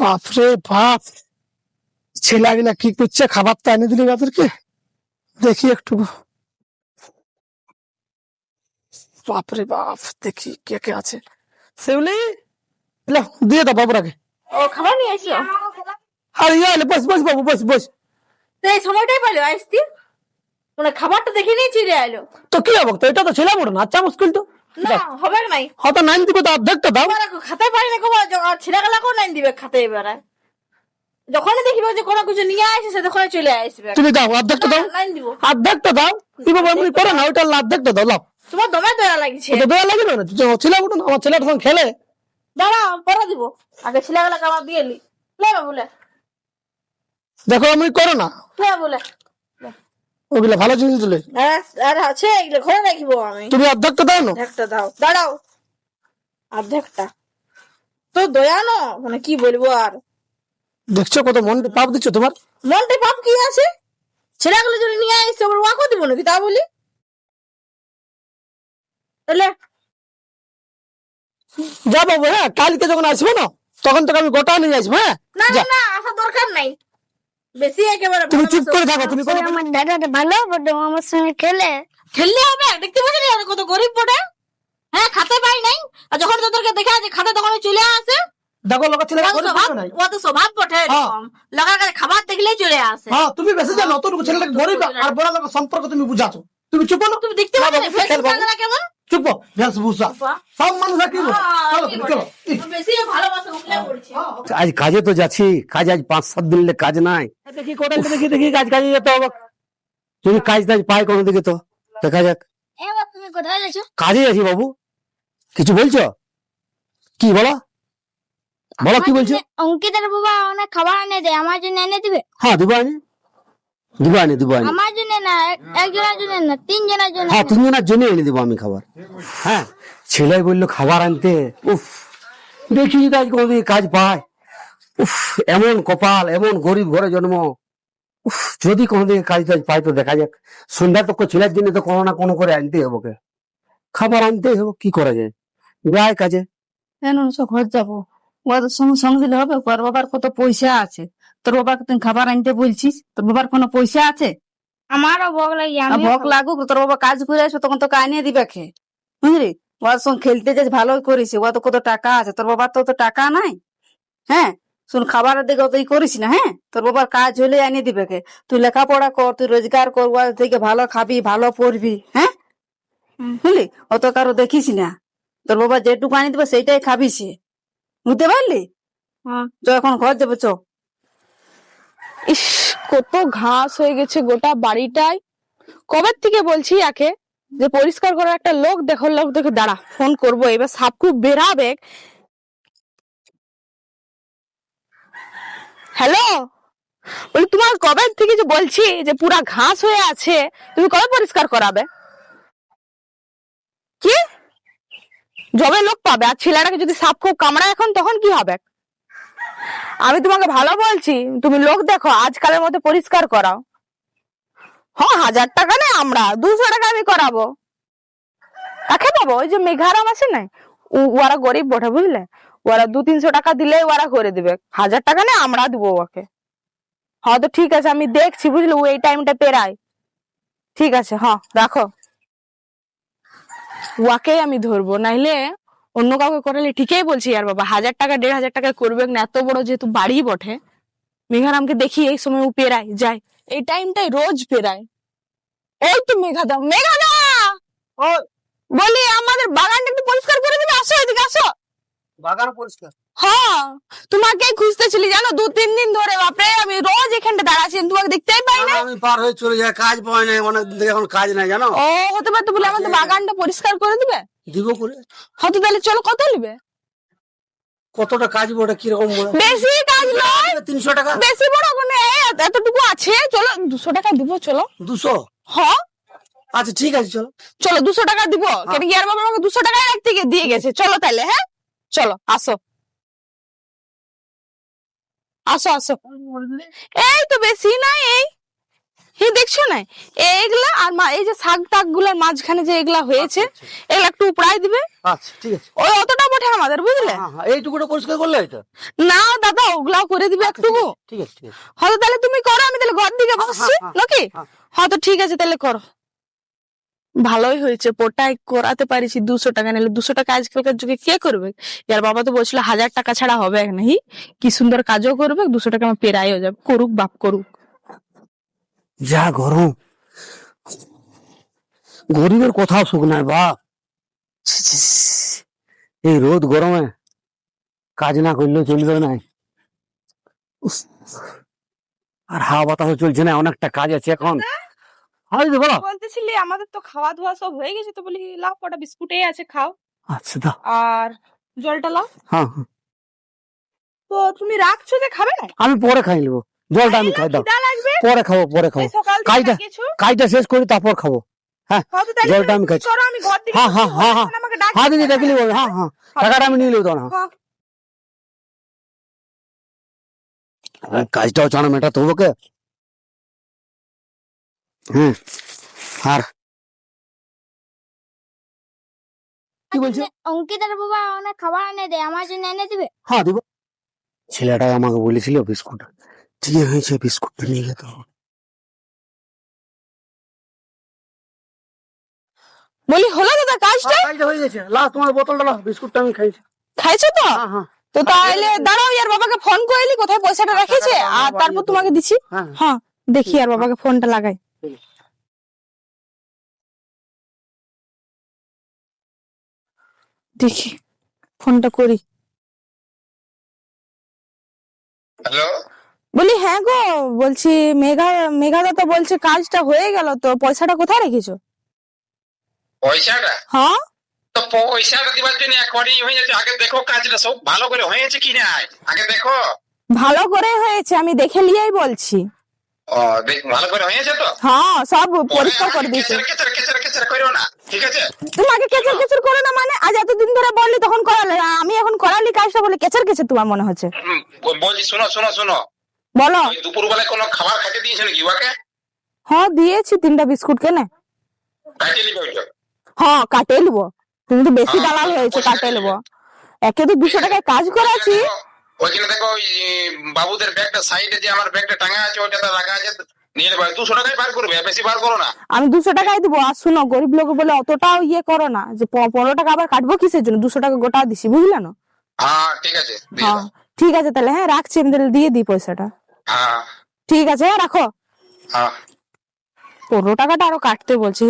বাপরে বাপ, ছেলেগুলা কি করছে? খাবার তো এনে দিলি তাদেরকে, দেখি একটু। বাপরে বাপ, দেখি কে কে আছে। শিউলি, লো, দিয়ে দাও বাবুরাকে। ও খাবার নিয়ে আসো? আর ইয়ে এলে, বস বস বাবু, বস বস। তো এই সময়টাই পাইলো আসতি, মানে খাবারটা দেখে নিয়ে চলে আইলো। তো কি হবে, তো এটা তো ছেলে বড় না, আচ্ছা মুশকিল তো। না হবে নাই, হয়তো নাইন দিবে, তো অর্ধেকটা দাও। খাতে পারি না কবা, ছেলেগুলাকেও নাই দিবে খাতে। এবারে যখনই দেখিবে যে কোনো কিছু নিয়ে আসে তখন চলে আসবে। তুমি দাও, অর্ধেকটা দাও, নাই দিব। অর্ধেকটা দাও। কি বাবা এমনি করে না, ওইটা অর্ধেকটা দাও, লাও। তোমার দমে দয়া লাগছে। তো দয়া লাগবে না, ছেলে বড় না, আমার ছেলেটার সঙ্গে খেলে। দাঁড়াও পরে দিব, আগে ছেলেগুলাকে আমার দিয়ে লি। লে বলে দেখো আমি করো না, লে বলে ওগুলো ভালো জিনিস দিলে। আর আছে এগুলো ঘরে রাখিব আমি। তুমি অর্ধেকটা দাও না। অর্ধেকটা দাও, দাঁড়াও। অর্ধেকটা তো দয়া না, মানে কি বলবো আর। দেখছো কত মন পাপ দিচ্ছ তোমার। মনটা পাপ কি আছে? ছেলেগুলো যদি নিয়ে আসছে আবার ওয়াকও দিব নাকি তা বলি? তাহলে যা বাবু, হ্যাঁ কালকে যখন আসবো না, তখন তোকে আমি গোটা নিয়ে আসবো। হ্যাঁ না না না, আসার দরকার নাই। বেশি একেবারে তুমি চুপ করে থাকো, তুমি কোনো আমার দাদাটা ভালো বটে, আমার সঙ্গে খেলে খেললে হবে। দেখতে পাচ্ছি না কত গরিব বটে। হ্যাঁ খাতে পাই নাই, আর যখন তোদেরকে দেখা যে খাতে তখন চলে আসে। দেখো লোকের ছেলে ও তো স্বভাব বটে এরকম, লাগার কাছে খাবার দেখলেই চলে আসে। হ্যাঁ তুমি বেশি জানো, তোর ছেলেটাকে গরিব আর বড় লোকের সম্পর্ক তুমি বুঝাছো। তুমি চুপ করো, তুমি দেখতে পাচ্ছ না কেমন চুপ বেশভূষা, সব মানুষ একই বলে। চলো তুমি চলো। বেশি ভালোবাসা উঠলে পড়ছে। আজ কাজে তো যাচ্ছি, কাজ আজ 5-7 দিন কাজ নাই। দেখি কোটালটা দেখি, দেখি কাজ কাজে যেতে হবে। যদি কাজ টাজ পাই কোনো দিকে তো দেখা যাক। এবার তুমি কোথায় যাচ্ছ? কাজে আছি বাবু। কিছু বলছো? কি বলো, বলো কি বলছো? অঙ্কিতের বাবা অনেক খাবার এনে দেয়, আমার জন্য এনে দিবে? হ্যাঁ দিব আনি, দিব আনি, দিব আনি। আমার জন্য না, একজনের জন্য না, 3 জনের জন্য। হ্যাঁ 3 জনের জন্য এনে দিব আমি খাবার। হ্যাঁ ছেলে বললো খাবার আনতে। উফ, দেখি যদি আজ কোনোদিন কাজ পায়। উফ, এমন কপাল, এমন গরিব ঘরে জন্ম। উফ, যদি কোনোদিন কাজ টাজ পাই তো দেখা যাক। সন্ধ্যা তক ছেলের জন্য তো কোনো না কোনো করে আনতেই হবে, খাবার আনতেই হবে, কি করা যায়, যায় কাজে। কেন সব ঘর যাবো, ওদের সঙ্গে সঙ্গে দিলে হবে? ওর বাবার কত পয়সা আছে, তোর বাবাকে তুই খাবার আনতে বলছিস? তোর বাবার কোনো পয়সা আছে? আমারও ভোগ লাগে, ভোগ লাগুক, তোর বাবা কাজ করে আসবে তখন তোকে আনিয়ে দিবে খে, বুঝলি? ওর সঙ্গে খেলতে যে ভালোই করিস, ও তো কত টাকা আছে, তোর বাবার তো টাকা নাই। হ্যাঁ শুন, খাবারের দিকে অত করিস না। হ্যাঁ তোর বাবার কাজ হলে আনিয়ে দিবে কে। তুই লেখাপড়া কর, তুই রোজগার কর, ওর থেকে ভালো খাবি, ভালো পড়বি। হ্যাঁ বুঝলি, অত কারো দেখিস না। তোর বাবা যেটুকু আনি দেবে সেইটাই খাবি সে, বুঝতে পারলি? চ এখন ঘর যাবো, চ। ইস, কত ঘাস হয়ে গেছে গোটা বাড়িটায়। কবে থেকে বলছি একে যে পরিষ্কার করার একটা লোক দেখো, লোক দেখে দাঁড়া, ফোন করবো, এবার সাপ খুব বেরাবে। হ্যালো, বলি তোমার কবে থেকে যে বলছি যে পুরা ঘাস হয়ে আছে, তুমি কবে পরিষ্কার করাবে? কি জবে লোক পাবে, আর ছেলেটাকে যদি সাপ খুব কামড়ায় এখন, তখন কি হবে? আমি তোমাকে ভালো বলছি, তুমি লোক দেখো, আজকালের মধ্যে পরিষ্কার করাও। হ্যাঁ 1000 টাকা নেই, আমরা 200 টাকা আমি করাবো। কাকে পাবো? ওই যে মেঘারাম আছে না, ওরা গরিব বটে বুঝলে, ওরা 200-300 টাকা দিলে ওরা করে দিবে। 1000 টাকা নেই, আমরা দিব ওকে। হ্যাঁ তো ঠিক আছে, আমি দেখছি বুঝলি, ও এই টাইমটা পেরায়। ঠিক আছে, হ্যাঁ রাখো। ওকেই আমি ধরবো, নাইলে অন্য কাউকে করালে। ঠিকই বলছি আর বাবা, 1000 টাকা 1500 টাকা করবে না, এত বড় যেহেতু বাড়ি বটে। মেঘারামকে দেখি এই সময় ও পেরায় যায়, এই টাইমটাই রোজ পেরায়। এই তো মেঘাদা, মেঘাদা বলি আমাদের বাগানটা একটু পরিষ্কার করে দিবে, আসো এদিকে আসো। বাগান পরিষ্কার? হ্যাঁ তোমাকে খুঁজতেছিলি জানো, 2-3 দিন ধরে। বাপরে আমি রোজ এখানটা দাঁড়াচ্ছি, তোমাকে দেখতেই পাই না। আমি পার হয়ে চলে যাই, কাজ পাই নাই অনেক দিন থেকে, এখন কাজ নাই জানো। ও হতে পারতো বলে আমাদের বাগানটা পরিষ্কার করে দিবে। দিব করে। হয়তো তাহলে চলো, কত নিবে? কতটা কাজ বড়, কিরকম বেশি কাজ নয়, 300 টাকা। বেশি বড় মানে এতটুকু আছে, চলো 200 টাকা দিব, চলো। 200? হ্যাঁ আচ্ছা ঠিক আছে, চলো চলো 200 টাকা দিব। কেন কি আর বাবা আমাকে 200 টাকায় রাখতে দিয়ে গেছে। চলো তাহলে, হ্যাঁ চলো, আসো আসো আসো। এই তো বেশি নাই, এই হে দেখছো না এইগুলা আর এই যে শাক টাক গুলার মাঝখানে যে এগুলা হয়েছে এগুলা একটু উপড়াই দিবে। আচ্ছা ঠিক আছে। ওই অতটা বটে আমাদের, বুঝলে? হ্যাঁ হ্যাঁ, এইটুকুটা পরিষ্কার করলে হয়তো। না দাদা, ওগুলাও করে দিবে একটু। ঠিক আছে ঠিক আছে। হয়তো তাহলে তুমি করো, আমি তাহলে ঘর দিকে বসছি নাকি? হ্যাঁ তো ঠিক আছে, তাহলে করো। ভালোই হয়েছে, পোটাই করাতে পারিছি। 200 টাকা নিলে, 200 টাকা আজকালকার যুগে কে করবে? ইয়ার বাবা তো বলছিল 1000 টাকা ছাড়া হবে নাহি। কি সুন্দর কাজও করবে, 200 টাকা আমার পেরাইও যাবে। করুক বাপ করুক। যা গরম, গরিবের কোথাও সুখ নাই বাপ। ছি, ছি, ছি। এই রোদ গরমে কাজ না করলেও চলবে না। উফ, আর হাওয়া বাতাস চলছে না, অনেকটা কাজ আছে এখন। হ্যাঁ দিদি বলো। বলতেছিলি আমাদের তো খাওয়া ধোয়া সব হয়ে গেছে, তো বলি লাও কটা বিস্কুটই আছে, খাও। আচ্ছা দাও। আর জলটা লাও। হ্যাঁ হ্যাঁ, তো তুমি রাখছো যে খাবে না? আমি পরে খাই নেবো, জলটা আমি খাই দাও। খিদা লাগবে, পরে খাবো পরে খাবো, এই সকাল থেকে কাজটা না কিছু। কাজটা শেষ করি তারপর খাবো। হ্যাঁ হয়তো তাহলে জলটা তুমি আমি খাচ্ছি। করো, আমি ঘর দিকে হ্যাঁ হ্যাঁ বসছি, হ্যাঁ হ্যাঁ তখন আমাকে ডাকবে। হ্যাঁ দিদি ডাকি নেবো। হ্যাঁ হ্যাঁ, টাকাটা আমি নিয়ে নেবো তখন। হ্যাঁ। কাজটাও চানা মেটাতে হবে কে। হ্যাঁ, আর কি বলছো? অঙ্কিতার বাবা অনেক খাবার এনে দেয়, আমার জন্য এনে দিবে? হ্যাঁ দিব। ছেলেটা আমাকে বলেছিল বিস্কুট, ঠিক হয়েছে, বিস্কুটটা নিয়ে যেতে হবে। বলি হলো দাদা কাজটা? কাজটা হয়ে গেছে, লাস্ট তোমার বোতলটা লাও, বিস্কুটটা আমি খাইছি। খাইছো তো? হ্যাঁ হ্যাঁ তো তাহলে দাঁড়াও, ইয়ার বাবাকে ফোন করলি কোথায় পয়সাটা রেখেছে, আর তারপর তোমাকে দিচ্ছি। হ্যাঁ হ্যাঁ দেখি আর বাবাকে ফোনটা লাগাই। দেখি ফোনটা করি। হ্যালো, বলি হ্যাঁ গো, বলছি মেঘাদা তো বলছে কাজটা হয়ে গেল, তো পয়সাটা কোথায় রেখেছো? পয়সাটা হ্যাঁ তো পয়সাটা দিবার জন্য এখনই হয়ে যাচ্ছে। আগে দেখো কাজটা সব ভালো করে হয়েছে কি না, আগে দেখো। ভালো করে হয়েছে, আমি দেখে নিয়েই বলছি। ও দেখ, ভালো করে হয়েছে তো। হ্যাঁ সব পরিষ্কার করে দিয়েছে। কেচার কেচার কেচার কেচার করো না, ঠিক আছে? তোমাকে কেচের কেচের করে না মানে, আজ এতদিন ধরে বললি তখন করালে, আমি এখন করালি কাজটা বলে কেচের কেচের তোমার মনে হচ্ছে? বলছি শোনো শোনো শোনো, বলো। ওই দুপুর বেলায় কোনো খাবার খাইতে দিয়েছে নাকি ওকে? হ্যাঁ দিয়েছি, 3টা বিস্কুট কেনে। খাইতে নিবে ওইটা? হ্যাঁ কাটে নেবো, তুমি তো বেশি হ্যাঁ, দালাল হয়েছে, পয়সা কাটে দিয়ে নেবো। একে তো 200 টাকায় কাজ করাচ্ছি। ওইখানে দেখো ওই বাবুদের ব্যাগটা সাইডে যে আমার ব্যাগটা টাঙা আছে ওইটাতে রাখা আছে, নিয়ে নেবে। 200 টাকায় বার করবে, বেশি বার করো না। আমি 200 টাকাই দেবো। আর শুনো, গরিব লোক বলে অতটাও ইয়ে করো না, যে 15 টাকা আবার কাটবো কিসের জন্য? 200 টাকা গোটা দিছি, বুঝলে না? হ্যাঁ ঠিক আছে, দিয়ে হ্যাঁ দাও। ঠিক আছে তাহলে, হ্যাঁ রাখছি, আমি তাহলে দিয়ে দিই পয়সাটা। হ্যাঁ ঠিক আছে, হ্যাঁ রাখো। হ্যাঁ 15 টাকাটা আরো কাটতে বলছি।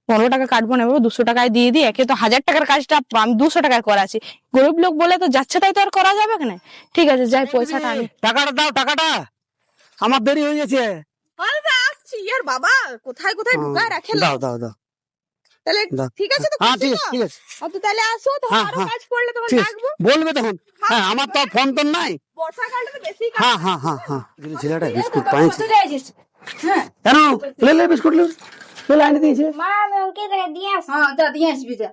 15 টাকা কাটবো না, 200 টাকায় দিয়ে দিই। একে তো 1000 টাকার কাজটা আমি 200 টাকায় করাচ্ছি, গরিব লোক বলে তো যাচ্ছে তাই তো আর করা যাবে না। ঠিক আছে যাই, পয়সাটা আমি টাকাটা দাও, টাকাটা আমার দেরি হয়ে গেছে। আসছি। ইয়ার বাবা কোথায় কোথায় ঢুকায় রাখে। দাও দাও দাও। তাহলে দাও। ঠিক আছে তো? হ্যাঁ খুশি ঠিক তো? আছে ঠিক আছে তো তাহলে আসো, তখন হ্যাঁ, আরো হ্যাঁ। কাজ পড়লে তখন ঠিক আছে, ডাকবো। বলবে তখন। হ্যাঁ আমার তো আর ফোন তো নাই। বর্ষাকালটা তো বেশি হ্যাঁ হ্যাঁ হ্যাঁ হ্যাঁ, ছেলেটা বিস্কুট পাইছে। হ্যাঁ কেন লে লে বিস্কুট লে, লে আনি দিয়েছে। মা আমি অঙ্কিতাকে দিয়ে আসি। হ্যাঁ যা দিয়ে আসবি যা।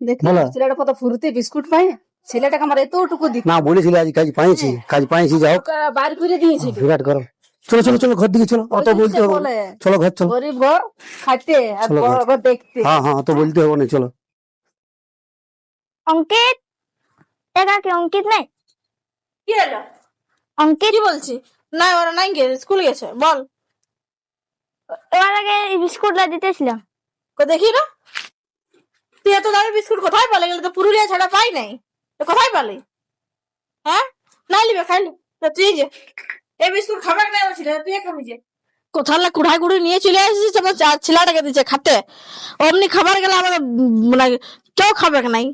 দেখ বলো। ছেলেটা কত ফুরুতে বিস্কুট পায়, ছেলেটাকে আমার এতটুকু দিত, না বলেছিলে আজ কাজ পাইছি, কাজ পাইছি, যাও বার করে দিয়েছিল। বিরাট করো। চলো চলো চলো ঘর দিকে চলো, অত ওই বলতে যে হবে না। বলে, চলো ঘর চলো। গরিব ঘর খাইতে আর চলো বড় ঘর। ঘর দেখতে। হ্যাঁ হ্যাঁ অত বলতে হবে না, চলো। অঙ্কিত, দেখা কি অঙ্কিত নাই? কি হলো? অঙ্কিত কি বলছি? না ওরা নাই গেছে, স্কুল গেছে। বল। এবার আগে এই বিস্কুটটা দিতেছিলাম। দেখি না, তুই এত দামি বিস্কুট কোথায় পালে? গেলে তো পুরুলিয়া ছাড়া পাই নাই, তো কোথায় পালি? হ্যাঁ নাই লিবে খাইলি তুই, যে এই বিস্কুট খাবার নাই ছিল, তুই খাবি যে কোথাও কুড়াই কুড়ি নিয়ে চলে আসিস আমার ছেলেটাকে দিচ্ছে খাতে। অমনি খাবার গেলে আমাদের মানে কেউ খাবে নাই,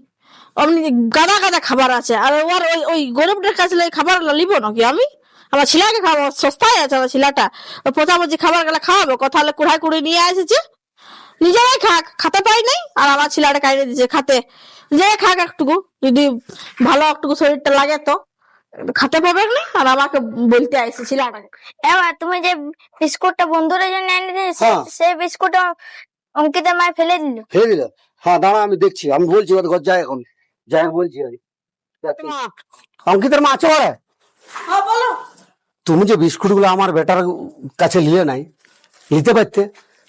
অমনি গাদা গাদা খাবার আছে। আর ওর ওই ওই গরিবদের কাছে খাবার লিবো নাকি আমি? আমার ছেলেকে খাবো, সস্তায় আছে আমার ছেলেটা, পোচাপচি খাবার গেলে খাওয়াবো। কথা হলে কুড়াই কুড়ি নিয়ে আসেছে, নিজেরাই খাক, খাতে পাই নাই। আর আমার ছেলেটা কাইরে দিচ্ছে খাতে, যে খাক একটুকু, যদি ভালো একটুকু শরীরটা লাগে তো খাতে পাবে না। আর আমাকে বলতে আইসে ছেলেটাকে। এবার তুমি যে বিস্কুটটা বন্ধুদের জন্য এনে দিয়েছো, হ্যাঁ। সেই বিস্কুটটা অঙ্কিতের মায় ফেলে দিল। ফেলে দিল? হ্যাঁ দাঁড়া আমি দেখছি, আমি বলছি ওদের ঘর যাই, এখন যাই বলছি। অঙ্কিতের মা আছে ঘরে? হ্যাঁ বলো। তুমি যে বিস্কুট গুলো আমার বেটার কাছে নিলে নাই, নিতে পারতে,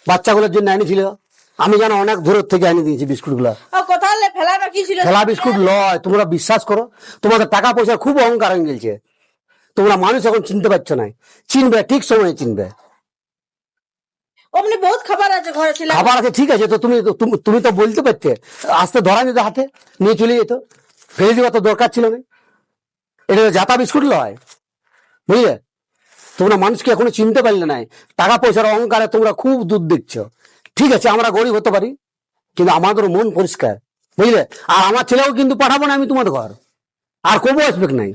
বাচ্চাগুলোর জন্য এনেছিল। আমি জানো অনেক দূরের থেকে এনে দিয়েছি বিস্কুট গুলা। কোথাও ফেলা বাকি ছিল? খেলা বিস্কুট লয়, তোমরা বিশ্বাস করো, তোমাদের টাকা পয়সা খুব অহংকার হয়ে গেছে। তোমরা মানুষ এখন চিনতে পারছো না, চিনবে ঠিক সময়ে চিনবে। অমনি বহুত খাবার আছে ঘরে ছিল। খাবার আছে ঠিক আছে, তো তুমি তো বলতে পারতে, আসতে ধরা নিতে হাতে নিয়ে চলে যেত, ফেলে দেওয়া তো দরকার ছিল না। এটা জাতা বিস্কুট লয়, বুঝলে? তোমরা মানুষকে এখনো চিনতে পারলে নাই, টাকা পয়সার অহংকারে তোমরা খুব দূর দেখছো। ঠিক আছে, আমরা গরিব হতে পারি, কিন্তু আমাদের মন পরিষ্কার, বুঝলে? আর আমার ছেলেও কিন্তু পাঠাবো না আমি তোমাদের ঘর, আর কবো আসবে নাই,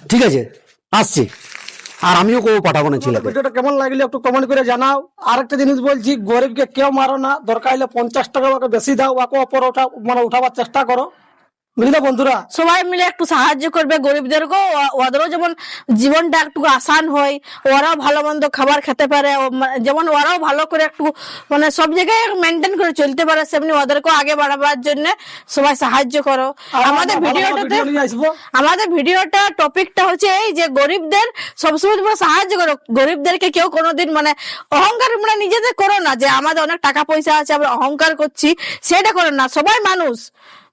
ঠিক আছে? আসছি, আর আমিও কবো পাঠাবো না ছেলেকে। ভিডিওটা কেমন লাগলে একটু কমেন্ট করে জানাও। আর একটা জিনিস বলছি, গরিবকে কেউ মারো না, দরকার হলে 50 টাকা ওকে বেশি দাও, ওকে অপর উঠাবার চেষ্টা করো, বুঝলে বন্ধুরা? সবাই মিলে একটু সাহায্য করবে গরিবদেরকেও, ওদেরও যেমন জীবনটা একটু আসান হয়, ওরাও ভালো মন্দ খাবার খেতে পারে, যেমন ওরাও ভালো করে একটু মানে সব জায়গায় মেনটেন করে চলতে পারে, সেমনি ওদেরকেও আগে বাড়াবার জন্য সবাই সাহায্য করো। আমাদের ভিডিওটাতে আমাদের ভিডিওটা টপিকটা হচ্ছে এই যে গরিবদের সবসময় তোমরা সাহায্য করো, গরিবদেরকে কেউ কোনোদিন মানে অহংকার মানে নিজেদের করো না যে আমাদের অনেক টাকা পয়সা আছে আমরা অহংকার করছি, সেটা করো না। সবাই মানুষ,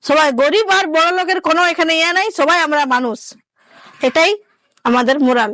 সবাই গরিব আর বড় লোকের কোনো এখানে ইয়ে নাই, সবাই আমরা মানুষ, এটাই আমাদের মোরাল।